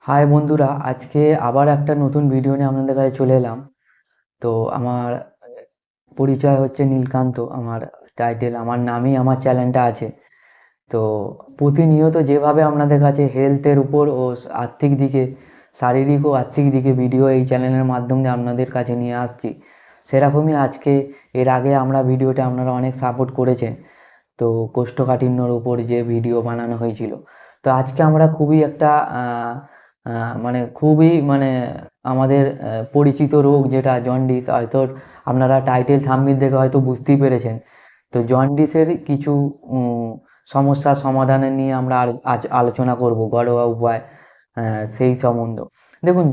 High বন্ধুরা, আজকে আবার একটা নতুন ভিডিও নিয়ে আপনাদের কাছে চলে এলাম। তো আমার পরিচয় হচ্ছে নীলকান্ত। আমার টাইটেল, আমার নামেই আমার চ্যানেলটা আছে। তো প্রতিনিয়ত যেভাবে আপনাদের কাছে হেলথের উপর ও আর্থিক দিকে, শারীরিক ও আর্থিক দিকে ভিডিও এই চ্যানেলের মাধ্যমে আপনাদের কাছে নিয়ে আসছি, সেরকমই আজকে এর আগে আমরা ভিডিওটা আপনারা অনেক সাপোর্ট করেছেন। তো কোষ্ঠকাঠিন্যর উপর যে ভিডিও বানানো হয়েছিল, তো আজকে আমরা খুবই একটা মানে খুবই মানে আমাদের পরিচিত রোগ যেটা জন্ডিস, হয়তো আপনারা টাইটেল থাম্বনেল দেখে হয়তো বুঝতেই পেরেছেন। তো জন্ডিসের কিছু সমস্যার সমাধানের নিয়ে আমরা আজ আলোচনা করব, ঘরোয়া উপায় সেই সম্বন্ধে। দেখুন,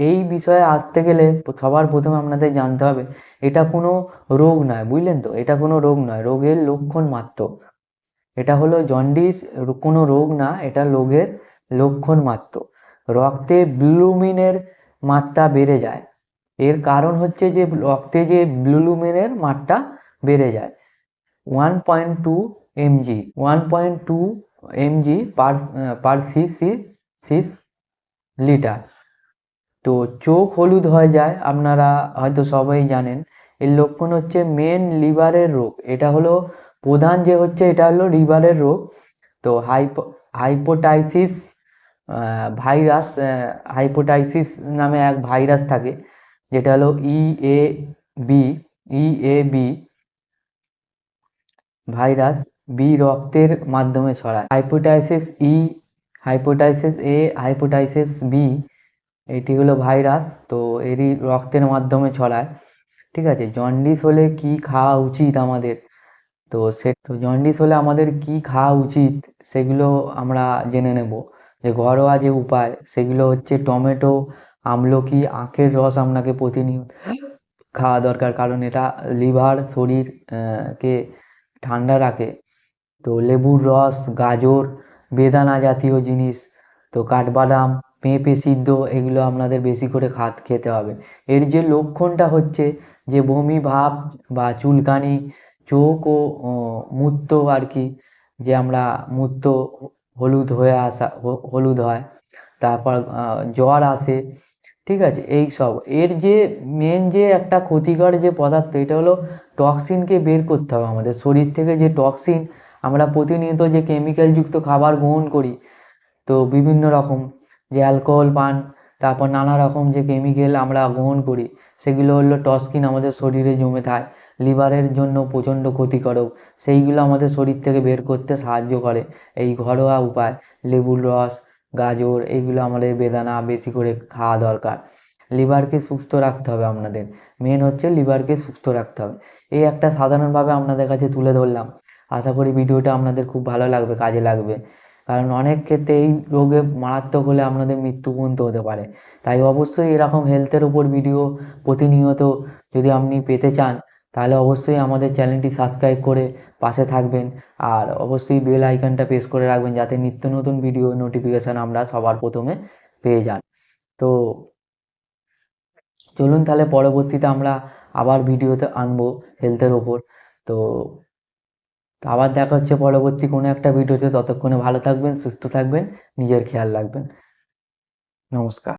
এই বিষয়ে আসতে গেলে সবার প্রথমে আপনাদের জানতে হবে এটা কোনো রোগ নয়, বুঝলেন তো? এটা কোনো রোগ নয়, রোগের লক্ষণ মাত্র। এটা হলো জন্ডিস, কোনো রোগ না, এটা রোগের লক্ষণ মাত্র। রক্তে ব্লুমিনের মাত্রা বেড়ে যায়। এর কারণ হচ্ছে যে রক্তে যে ব্লুমিনের মাত্রা বেড়ে যায় 1.2 mg, 1.2 mg পার পার লিটার। তো চোখ হলুদ হয়ে যায়, আপনারা হয়তো সবাই জানেন। এর লক্ষণ হচ্ছে মেন লিভারের রোগ। এটা হলো প্রধান যে হচ্ছে, এটা হলো লিভারের রোগ। তো হাইপোটাইসিস ভাইরাস, হাইপোটাইসিস নামে এক ভাইরাস থাকে, যেটা হলো বি বি ভাইরাস। বি রক্তের মাধ্যমে ছড়ায়। হাইপোটাইসিস এ, হাইপোটাইসিস বি, এটি হলো ভাইরাস। তো এরই রক্তের মাধ্যমে ছড়ায়। ঠিক আছে, জন্ডিস হলে কি খাওয়া উচিত আমাদের? তো জন্ডিস হলে আমাদের কি খাওয়া উচিত সেগুলো আমরা জেনে নেব। যে ঘরোয়া যে উপায় সেগুলো হচ্ছে টমেটো, আমলকি, আখের রস আপনাকে প্রতিনিয়ত খাওয়া দরকার, কারণ এটা লিভার, শরীর কে ঠান্ডা রাখে। তো লেবুর রস, গাজর, বেদানা জাতীয় জিনিস, তো কাঠবাদাম, পেঁপে সিদ্ধ, এগুলো আপনাদের বেশি করে খেতে হবে। এর যে লক্ষণটা হচ্ছে যে বমি ভাব বা চুলকানি, চোখ ও মূত্র আর কি, যে আমরা মূত্র হলুদ হয়ে আসা, হলুদ হয়, তারপর জ্বর আসে। ঠিক আছে, এই সব এর যে মেন যে একটা ক্ষতিকর যে পদার্থ, এটা হলো টক্সিনকে বের করতে হবে আমাদের শরীর থেকে। যে টক্সিন, আমরা প্রতিনিয়ত যে কেমিক্যালযুক্ত খাবার গ্রহণ করি, তো বিভিন্ন রকম যে অ্যালকোহল পান, তারপর নানা রকম যে কেমিক্যাল আমরা গ্রহণ করি, সেগুলো হলো টক্সিন, আমাদের শরীরে জমে থাকে, লিভারের জন্য প্রচণ্ড ক্ষতিকারক। সেইগুলো আমাদের শরীর থেকে বের করতে সাহায্য করে এই ঘরোয়া উপায়। লেবুর রস, গাজর, এইগুলো আমাদের, বেদানা বেশি করে খাওয়া দরকার। লিভারকে সুস্থ রাখতে হবে আপনাদের, মেন হচ্ছে লিভারকে সুস্থ রাখতে হবে। এই একটা সাধারণভাবে আপনাদের কাছে তুলে ধরলাম। আশা করি ভিডিওটা আপনাদের খুব ভালো লাগবে, কাজে লাগবে। কারণ অনেক ক্ষেত্রে এই রোগে মারাত্মক হলে আপনাদের মৃত্যু পর্যন্ত হতে পারে। তাই অবশ্যই এরকম হেলথের উপর ভিডিও প্রতিনিয়ত যদি আপনি পেতে চান, তাহলে অবশ্যই আমাদের চ্যানেলটি সাবস্ক্রাইব করে পাশে থাকবেন। আর অবশ্যই বেল আইকনটা প্রেস করে রাখবেন, যাতে নিত্য নতুন ভিডিও নোটিফিকেশান আমরা সবার প্রথমে পেয়ে যান। তো চলুন তাহলে পরবর্তীতে আমরা আবার ভিডিওতে আনবো হেলথের ওপর। তো আবার দেখা হচ্ছে পরবর্তী কোনো একটা ভিডিওতে। ততক্ষণে ভালো থাকবেন, সুস্থ থাকবেন, নিজের খেয়াল রাখবেন। নমস্কার।